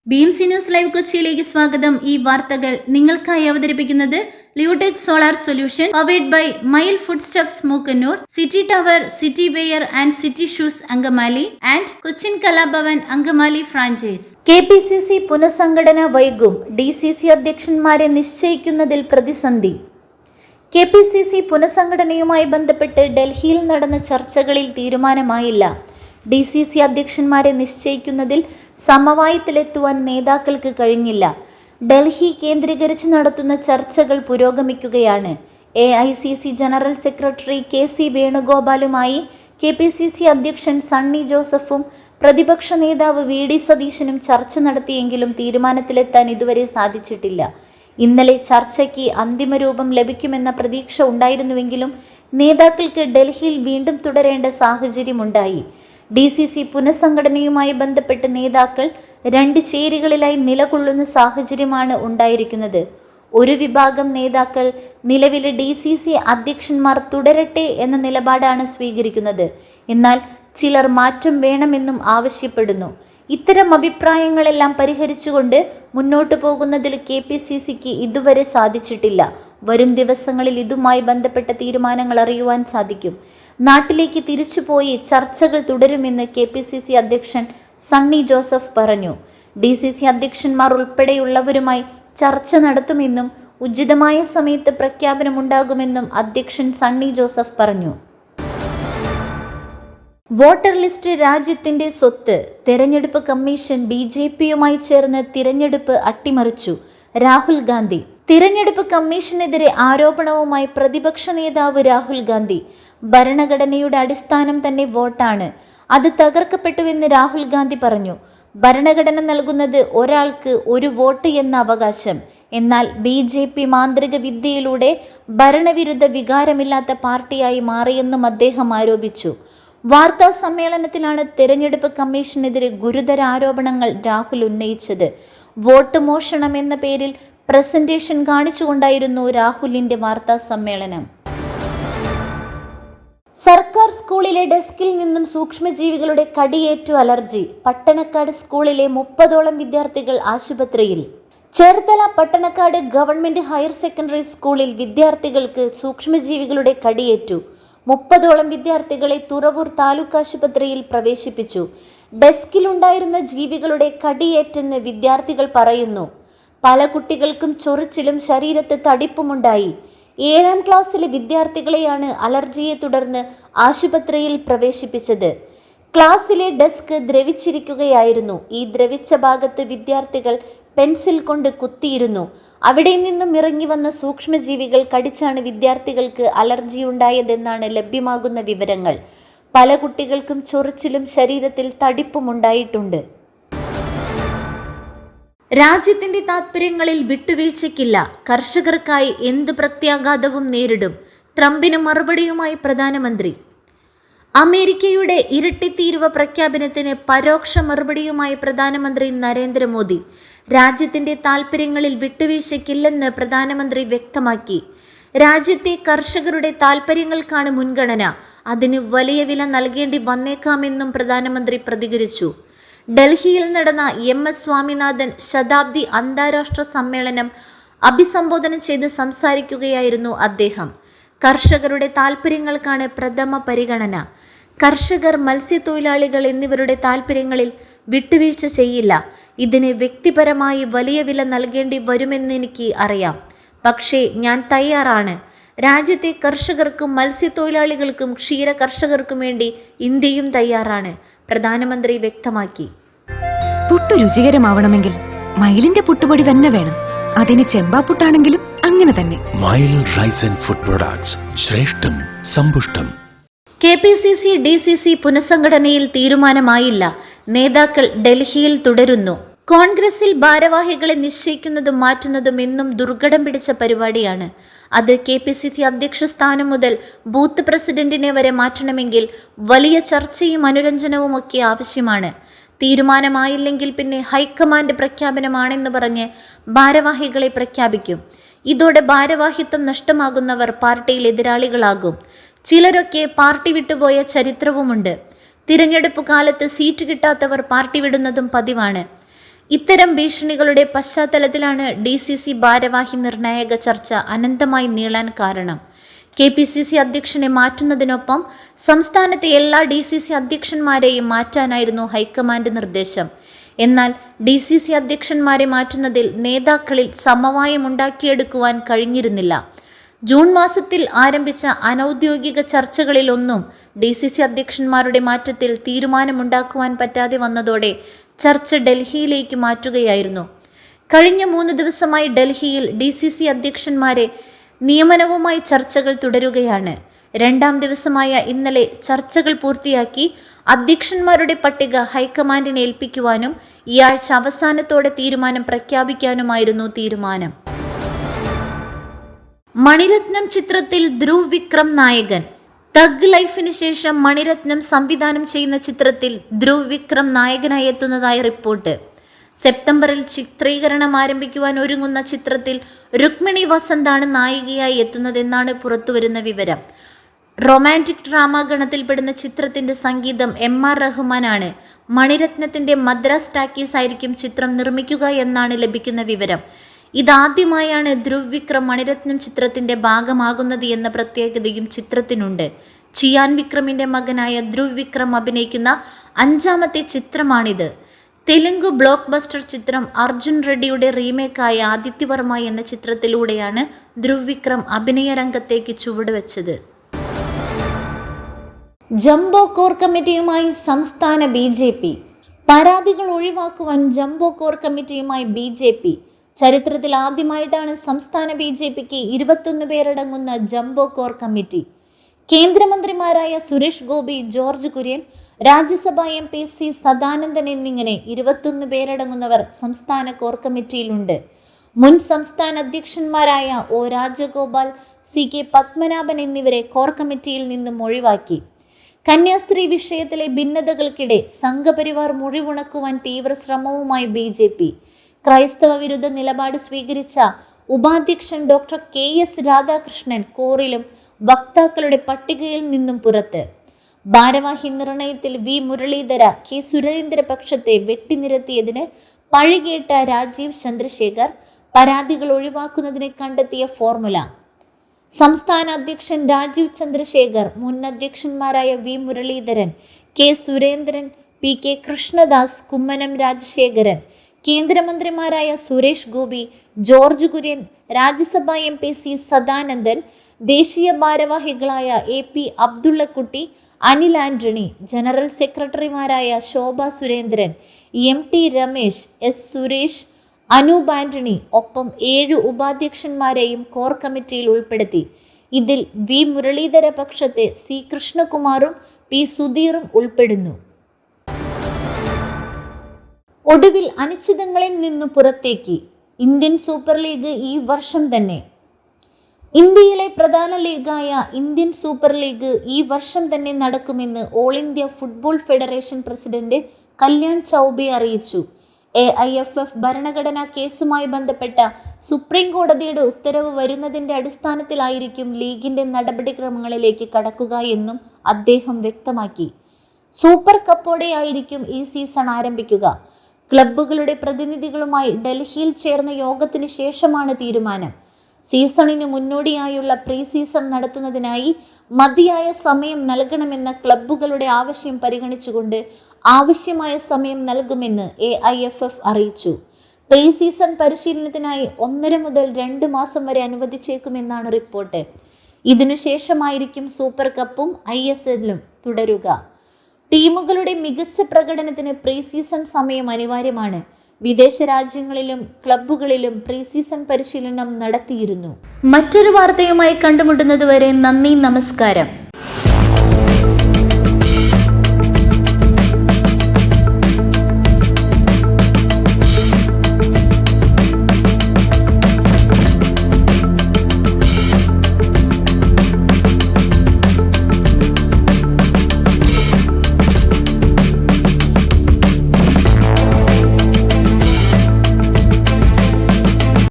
BMC news live കൊച്ചിയിലേക്ക് സ്വാഗതം. ഈ വാർത്തകൾ നിങ്ങൾക്കായി അവതരിപ്പിക്കുന്നത് Leotech solar solution powered by mile food steps Mookkannur, city tower, city wear and city shoes Angamaly and Cochin Kalabhavan Angamaly franchise. KPCC പുനഃസംഘടന വൈകും. DCC അധ്യക്ഷന്മാരെ നിശ്ചയിക്കുന്നതിൽ പ്രതിസന്ധി. KPCC പുനഃസംഘടനയുമായി ബന്ധപ്പെട്ട് ഡൽഹിയിൽ നടന്ന ചർച്ചകളിൽ തീരുമാനമായില്ല. DCC അധ്യക്ഷന്മാരെ നിശ്ചയിക്കുന്നതിൽ സമവായത്തിലെത്തുവാൻ നേതാക്കൾക്ക് കഴിഞ്ഞില്ല. ഡൽഹി കേന്ദ്രീകരിച്ച് നടത്തുന്ന ചർച്ചകൾ പുരോഗമിക്കുകയാണ്. AICC general secretary KC വേണുഗോപാലുമായി KPCC അധ്യക്ഷൻ സണ്ണി ജോസഫും പ്രതിപക്ഷ നേതാവ് VD സതീശനും ചർച്ച നടത്തിയെങ്കിലും തീരുമാനത്തിലെത്താൻ ഇതുവരെ സാധിച്ചിട്ടില്ല. ഇന്നലെ ചർച്ചയ്ക്ക് അന്തിമരൂപം ലഭിക്കുമെന്ന പ്രതീക്ഷ ഉണ്ടായിരുന്നുവെങ്കിലും നേതാക്കൾക്ക് ഡൽഹിയിൽ വീണ്ടും തുടരേണ്ട സാഹചര്യമുണ്ടായി. DCC പുനഃസംഘടനയുമായി ബന്ധപ്പെട്ട് നേതാക്കൾ രണ്ട് ചേരികളിലായി നിലകൊള്ളുന്ന സാഹചര്യമാണ് ഉണ്ടായിരിക്കുന്നത്. ഒരു വിഭാഗം നേതാക്കൾ നിലവിലെ DCC അധ്യക്ഷന്മാർ തുടരട്ടെ എന്ന നിലപാടാണ് സ്വീകരിക്കുന്നത്. എന്നാൽ ചിലർ മാറ്റം വേണമെന്നും ആവശ്യപ്പെടുന്നു. ഇത്തരം അഭിപ്രായങ്ങളെല്ലാം പരിഹരിച്ചുകൊണ്ട് മുന്നോട്ടു പോകുന്നതിൽ KPCCക്ക് ഇതുവരെ സാധിച്ചിട്ടില്ല. വരും ദിവസങ്ങളിൽ ഇതുമായി ബന്ധപ്പെട്ട തീരുമാനങ്ങൾ അറിയുവാൻ സാധിക്കും. നാട്ടിലേക്ക് തിരിച്ചുപോയി ചർച്ചകൾ തുടരുമെന്ന് KPCC അധ്യക്ഷൻ സണ്ണി ജോസഫ് പറഞ്ഞു. DCC അധ്യക്ഷന്മാർ ഉൾപ്പെടെയുള്ളവരുമായി ചർച്ച നടത്തുമെന്നും ഉചിതമായ സമയത്ത് പ്രഖ്യാപനമുണ്ടാകുമെന്നും അധ്യക്ഷൻ സണ്ണി ജോസഫ് പറഞ്ഞു. വോട്ടർ ലിസ്റ്റ് രാജ്യത്തിന്റെ സ്വത്ത്. തെരഞ്ഞെടുപ്പ് കമ്മീഷൻ BJPയുമായി ചേർന്ന് തിരഞ്ഞെടുപ്പ് അട്ടിമറിച്ചു. രാഹുൽ ഗാന്ധി. തിരഞ്ഞെടുപ്പ് കമ്മീഷനെതിരെ ആരോപണവുമായി പ്രതിപക്ഷ നേതാവ് രാഹുൽ ഗാന്ധി. ഭരണഘടനയുടെ അടിസ്ഥാനം തന്നെ വോട്ടാണ്, അത് തകർക്കപ്പെട്ടുവെന്ന് രാഹുൽ ഗാന്ധി പറഞ്ഞു. ഭരണഘടന നൽകുന്നത് ഒരാൾക്ക് ഒരു വോട്ട് എന്ന അവകാശം. എന്നാൽ BJP മാന്ത്രിക വിദ്യയിലൂടെ ഭരണവിരുദ്ധ വികാരമില്ലാത്ത പാർട്ടിയായി മാറിയെന്നും അദ്ദേഹം ആരോപിച്ചു. വാർത്താ സമ്മേളനത്തിലാണ് തെരഞ്ഞെടുപ്പ് കമ്മീഷനെതിരെ ഗുരുതര ആരോപണങ്ങൾ രാഹുൽ ഉന്നയിച്ചത്. വോട്ട് മോഷണം എന്ന പേരിൽ പ്രസന്റേഷൻ കാണിച്ചുകൊണ്ടായിരുന്നു രാഹുലിന്റെ വാർത്താ സമ്മേളനം. സർക്കാർ സ്കൂളിലെ ഡെസ്കിൽ നിന്നും സൂക്ഷ്മജീവികളുടെ കടിയേറ്റു അലർജി. പട്ടണക്കാട് സ്കൂളിലെ 30ഓളം വിദ്യാർത്ഥികൾ ആശുപത്രിയിൽ. Cherthala Pattanakkad government higher secondary സ്കൂളിൽ വിദ്യാർത്ഥികൾക്ക് സൂക്ഷ്മജീവികളുടെ കടിയേറ്റു. 30ഓളം വിദ്യാർത്ഥികളെ തുറവൂർ താലൂക്ക് ആശുപത്രിയിൽ പ്രവേശിപ്പിച്ചു. ഡെസ്കിലുണ്ടായിരുന്ന ജീവികളുടെ കടിയേറ്റെന്ന് വിദ്യാർത്ഥികൾ പറയുന്നു. പല കുട്ടികൾക്കും ചൊറിച്ചിലും ശരീരത്ത് തടിപ്പുമുണ്ടായി. 7ാം ക്ലാസ്സിലെ വിദ്യാർത്ഥികളെയാണ് അലർജിയെ തുടർന്ന് ആശുപത്രിയിൽ പ്രവേശിപ്പിച്ചത്. ക്ലാസ്സിലെ ഡെസ്ക് ദ്രവിച്ചിരിക്കുകയായിരുന്നു. ഈ ദ്രവിച്ച ഭാഗത്ത് വിദ്യാർത്ഥികൾ പെൻസിൽ കൊണ്ട് കുത്തിയിരുന്നു. അവിടെ നിന്നും ഇറങ്ങി വന്ന സൂക്ഷ്മജീവികൾ കടിച്ചാണ് വിദ്യാർത്ഥികൾക്ക് അലർജി ഉണ്ടായതെന്നാണ് ലഭ്യമാകുന്ന വിവരങ്ങൾ. പല കുട്ടികൾക്കും ചൊറിച്ചിലും ശരീരത്തിൽ തടിപ്പുമുണ്ടായിട്ടുണ്ട്. രാജ്യത്തിന്റെ താത്പര്യങ്ങളിൽ വിട്ടുവീഴ്ചയ്ക്കില്ല. കർഷകർക്കായി എന്ത് പ്രത്യാഘാതവും നേരിടും. ട്രംപിന് മറുപടിയുമായി പ്രധാനമന്ത്രി. അമേരിക്കയുടെ ഇരട്ടിത്തീരുവ പ്രഖ്യാപനത്തിന് പരോക്ഷ മറുപടിയുമായി പ്രധാനമന്ത്രി നരേന്ദ്രമോദി. രാജ്യത്തിന്റെ താൽപ്പര്യങ്ങളിൽ വിട്ടുവീഴ്ചയ്ക്കില്ലെന്ന് പ്രധാനമന്ത്രി വ്യക്തമാക്കി. രാജ്യത്തെ കർഷകരുടെ താൽപ്പര്യങ്ങൾക്കാണ് മുൻഗണന, അതിന് വലിയ വില നൽകേണ്ടി വന്നേക്കാമെന്നും പ്രധാനമന്ത്രി പ്രതികരിച്ചു. ഡൽഹിയിൽ നടന്ന MS സ്വാമിനാഥൻ ശതാബ്ദി അന്താരാഷ്ട്ര സമ്മേളനം അഭിസംബോധന ചെയ്ത് സംസാരിക്കുകയായിരുന്നു അദ്ദേഹം. കർഷകരുടെ താൽപ്പര്യങ്ങൾക്കാണ് പ്രഥമ പരിഗണന. കർഷകർ, മത്സ്യത്തൊഴിലാളികൾ എന്നിവരുടെ താൽപ്പര്യങ്ങളിൽ വിട്ടുവീഴ്ച ചെയ്യില്ല. ഇതിന് വ്യക്തിപരമായി വലിയ വില നൽകേണ്ടി വരുമെന്നെനിക്ക് അറിയാം. പക്ഷേ ഞാൻ തയ്യാറാണ്. രാജ്യത്തെ കർഷകർക്കും മത്സ്യത്തൊഴിലാളികൾക്കും ക്ഷീര കർഷകർക്കും വേണ്ടി ഇന്ത്യയും തയ്യാറാണ്, പ്രധാനമന്ത്രി വ്യക്തമാക്കി. പുട്ട് രുചികരമാവണമെങ്കിൽ മയിലിന്റെ പുട്ടുപൊടി തന്നെ വേണം. അതിന് ചെമ്പാപ്പുട്ടാണെങ്കിലും അങ്ങനെ തന്നെ. Mile rice and food products, ശ്രേഷ്ഠം സമ്പുഷ്ടം. KPCC DCC പുനഃസംഘടനയിൽ തീരുമാനമായില്ല. നേതാക്കൾ ഡൽഹിയിൽ തുടരുന്നു. കോൺഗ്രസിൽ ഭാരവാഹികളെ നിശ്ചയിക്കുന്നതും മാറ്റുന്നതും എന്നും ദുർഘടം പിടിച്ച പരിപാടിയാണ്. അത് KPCC അധ്യക്ഷ സ്ഥാനം മുതൽ ബൂത്ത് പ്രസിഡന്റിനെ വരെ മാറ്റണമെങ്കിൽ വലിയ ചർച്ചയും അനുരഞ്ജനവുമൊക്കെ ആവശ്യമാണ്. തീരുമാനമായില്ലെങ്കിൽ പിന്നെ ഹൈക്കമാൻഡ് പ്രഖ്യാപനമാണെന്ന് പറഞ്ഞ് ഭാരവാഹികളെ പ്രഖ്യാപിക്കും. ഇതോടെ ഭാരവാഹിത്വം നഷ്ടമാകുന്നവർ പാർട്ടിയിൽ എതിരാളികളാകും. ചിലരൊക്കെ പാർട്ടി വിട്ടുപോയ ചരിത്രവുമുണ്ട്. തിരഞ്ഞെടുപ്പ് കാലത്ത് സീറ്റ് കിട്ടാത്തവർ പാർട്ടി വിടുന്നതും പതിവാണ്. ഇത്തരം ഭീഷണികളുടെ പശ്ചാത്തലത്തിലാണ് DCC ഭാരവാഹി നിർണായക ചർച്ച അനന്തമായി നീളാൻ കാരണം. KPCC അധ്യക്ഷനെ മാറ്റുന്നതിനൊപ്പം സംസ്ഥാനത്തെ എല്ലാ DCC അധ്യക്ഷന്മാരെയും മാറ്റാനായിരുന്നു ഹൈക്കമാൻഡ് നിർദ്ദേശം. എന്നാൽ DCC അധ്യക്ഷന്മാരെ മാറ്റുന്നതിൽ നേതാക്കളിൽ സമവായമുണ്ടാക്കിയെടുക്കുവാൻ കഴിഞ്ഞിരുന്നില്ല. ജൂൺ മാസത്തിൽ ആരംഭിച്ച അനൗദ്യോഗിക ചർച്ചകളിലൊന്നും DCC അധ്യക്ഷന്മാരുടെ മാറ്റത്തിൽ തീരുമാനമുണ്ടാക്കുവാൻ പറ്റാതെ വന്നതോടെ ചർച്ച ഡൽഹിയിലേക്ക് മാറ്റുകയായിരുന്നു. കഴിഞ്ഞ 3 ദിവസമായി ഡൽഹിയിൽ DCC അധ്യക്ഷന്മാരെ നിയമനവുമായി ചർച്ചകൾ തുടരുകയാണ്. 2ാം ദിവസമായ ഇന്നലെ ചർച്ചകൾ പൂർത്തിയാക്കി അധ്യക്ഷന്മാരുടെ പട്ടിക ഹൈക്കമാൻഡിനെ ഏൽപ്പിക്കുവാനും ഈ ആഴ്ച അവസാനത്തോടെ തീരുമാനം പ്രഖ്യാപിക്കാനുമായിരുന്നു തീരുമാനം. മണിരത്നം ചിത്രത്തിൽ ധ്രുവ് വിക്രം നായകൻ. തഗ് ലൈഫിന് ശേഷം മണിരത്നം സംവിധാനം ചെയ്യുന്ന ചിത്രത്തിൽ ധ്രുവ് വിക്രം നായകനായി എത്തുന്നതായി റിപ്പോർട്ട്. സെപ്റ്റംബറിൽ ചിത്രീകരണം ആരംഭിക്കുവാൻ ഒരുങ്ങുന്ന ചിത്രത്തിൽ രുക്മിണി വസന്താണ് നായികയായി എത്തുന്നതെന്നാണ് പുറത്തുവരുന്ന വിവരം. റൊമാൻറ്റിക് ഡ്രാമ ഗണത്തിൽപ്പെടുന്ന ചിത്രത്തിന്റെ സംഗീതം MR റഹ്മാനാണ്. മണിരത്നത്തിന്റെ മദ്രാസ് ടാക്കീസ് ആയിരിക്കും ചിത്രം നിർമ്മിക്കുക എന്നാണ് ലഭിക്കുന്ന വിവരം. ഇതാദ്യമായാണ് ധ്രുവ് വിക്രം മണിരത്നം ചിത്രത്തിന്റെ ഭാഗമാകുന്നത് എന്ന പ്രത്യേകതയും ചിത്രത്തിനുണ്ട്. ചിയാൻ വിക്രമിന്റെ മകനായ ധ്രുവ് വിക്രം അഭിനയിക്കുന്ന 5ാമത്തെ ചിത്രമാണിത്. തെലുങ്ക് ബ്ലോക്ക് ബസ്റ്റർ ചിത്രം അർജുൻ റെഡ്ഡിയുടെ റീമേക്കായ ആദിത്യവർമ്മ എന്ന ചിത്രത്തിലൂടെയാണ് ധ്രുവ് വിക്രം അഭിനയ രംഗത്തേക്ക് ചുവടുവെച്ചത്. ജംബോ കോർ കമ്മിറ്റിയുമായി സംസ്ഥാന BJP. പരാതികൾ ഒഴിവാക്കുവാൻ ജംബോ കോർ കമ്മിറ്റിയുമായി BJP. ചരിത്രത്തിൽ ആദ്യമായിട്ടാണ് സംസ്ഥാന BJPക്ക് 21 പേരടങ്ങുന്ന ജംബോ കോർ കമ്മിറ്റി. കേന്ദ്രമന്ത്രിമാരായ സുരേഷ് ഗോപി, ജോർജ് കുര്യൻ, രാജ്യസഭാ MP C സദാനന്ദൻ എന്നിങ്ങനെ 21 പേരടങ്ങുന്നവർ സംസ്ഥാന കോർ കമ്മിറ്റിയിലുണ്ട്. മുൻ സംസ്ഥാന അധ്യക്ഷന്മാരായ O രാജഗോപാൽ, CK പത്മനാഭൻ എന്നിവരെ കോർ കമ്മിറ്റിയിൽ നിന്നും ഒഴിവാക്കി. കന്യാസ്ത്രീ വിഷയത്തിലെ ഭിന്നതകൾക്കിടെ സംഘപരിവാർ മുറിവുണക്കുവാൻ തീവ്ര ശ്രമവുമായി BJP. ക്രൈസ്തവ വിരുദ്ധ നിലപാട് സ്വീകരിച്ച ഉപാധ്യക്ഷൻ ഡോക്ടർ KS രാധാകൃഷ്ണൻ കോറിലും വക്താക്കളുടെ പട്ടികയിൽ നിന്നും പുറത്ത്. ഭാരവാഹി നിർണയത്തിൽ V മുരളീധര, K സുരേന്ദ്ര പക്ഷത്തെ വെട്ടിനിരത്തിയതിന് പഴികേട്ട രാജീവ് ചന്ദ്രശേഖർ. പരാതികൾ ഒഴിവാക്കുന്നതിന് കണ്ടെത്തിയ ഫോർമുല. സംസ്ഥാന അധ്യക്ഷൻ രാജീവ് ചന്ദ്രശേഖർ, മുൻ അധ്യക്ഷന്മാരായ V Muraleedharan, K Surendran, PK Krishnadas, Kummanam Rajasekharan, കേന്ദ്രമന്ത്രിമാരായ സുരേഷ് ഗോപി, ജോർജ് കുര്യൻ, രാജ്യസഭാ MP C സദാനന്ദൻ, ദേശീയ ഭാരവാഹികളായ AP അബ്ദുള്ളക്കുട്ടി, അനിൽ ആന്റണി, ജനറൽ സെക്രട്ടറിമാരായ ശോഭ സുരേന്ദ്രൻ, MT രമേശ്, S സുരേഷ്, അനൂപ് ആന്റണി ഒപ്പം 7 ഉപാധ്യക്ഷന്മാരെയും കോർ കമ്മിറ്റിയിൽ ഉൾപ്പെടുത്തി. ഇതിൽ V മുരളീധര പക്ഷത്തെ C കൃഷ്ണകുമാറും P സുധീറും ഉൾപ്പെടുന്നു. ഒടുവിൽ അനിശ്ചിതങ്ങളിൽ നിന്നു പുറത്തേക്ക്. ഇന്ത്യൻ സൂപ്പർ ലീഗ് ഈ വർഷം തന്നെ. ഇന്ത്യയിലെ പ്രധാന ലീഗായ ഇന്ത്യൻ സൂപ്പർ ലീഗ് ഈ വർഷം തന്നെ നടക്കുമെന്ന് all India football federation president Kalyan Chaubey അറിയിച്ചു. AIFF ഭരണഘടനാ കേസുമായി ബന്ധപ്പെട്ട സുപ്രീം കോടതിയുടെ ഉത്തരവ് വരുന്നതിൻ്റെ അടിസ്ഥാനത്തിലായിരിക്കും ലീഗിൻ്റെ നടപടിക്രമങ്ങളിലേക്ക് കടക്കുക എന്നും അദ്ദേഹം വ്യക്തമാക്കി. സൂപ്പർ കപ്പോടെയായിരിക്കും ഈ സീസൺ ആരംഭിക്കുക. ക്ലബ്ബുകളുടെ പ്രതിനിധികളുമായി ഡൽഹിയിൽ ചേർന്ന യോഗത്തിന് ശേഷമാണ് തീരുമാനം. സീസണിന് മുന്നോടിയായുള്ള പ്രീ സീസൺ നടത്തുന്നതിനായി മതിയായ സമയം നൽകണമെന്ന ക്ലബ്ബുകളുടെ ആവശ്യം പരിഗണിച്ചുകൊണ്ട് ആവശ്യമായ സമയം നൽകുമെന്ന് AIFF അറിയിച്ചു. പ്രീ സീസൺ പരിശീലനത്തിനായി 1.5 മുതൽ 2 മാസം വരെ അനുവദിച്ചേക്കുമെന്നാണ് റിപ്പോർട്ട്. ഇതിനുശേഷമായിരിക്കും സൂപ്പർ കപ്പും ISLും തുടരുക. ടീമുകളുടെ മികച്ച പ്രകടനത്തിന് പ്രീ സീസൺ സമയം അനിവാര്യമാണ്. വിദേശ രാജ്യങ്ങളിലും ക്ലബ്ബുകളിലും പ്രീ സീസൺ പരിശീലനം നടത്തിയിരുന്നു. മറ്റൊരു വാർത്തയുമായി കണ്ടുമുട്ടുന്നതുവരെ നന്ദി, നമസ്കാരം.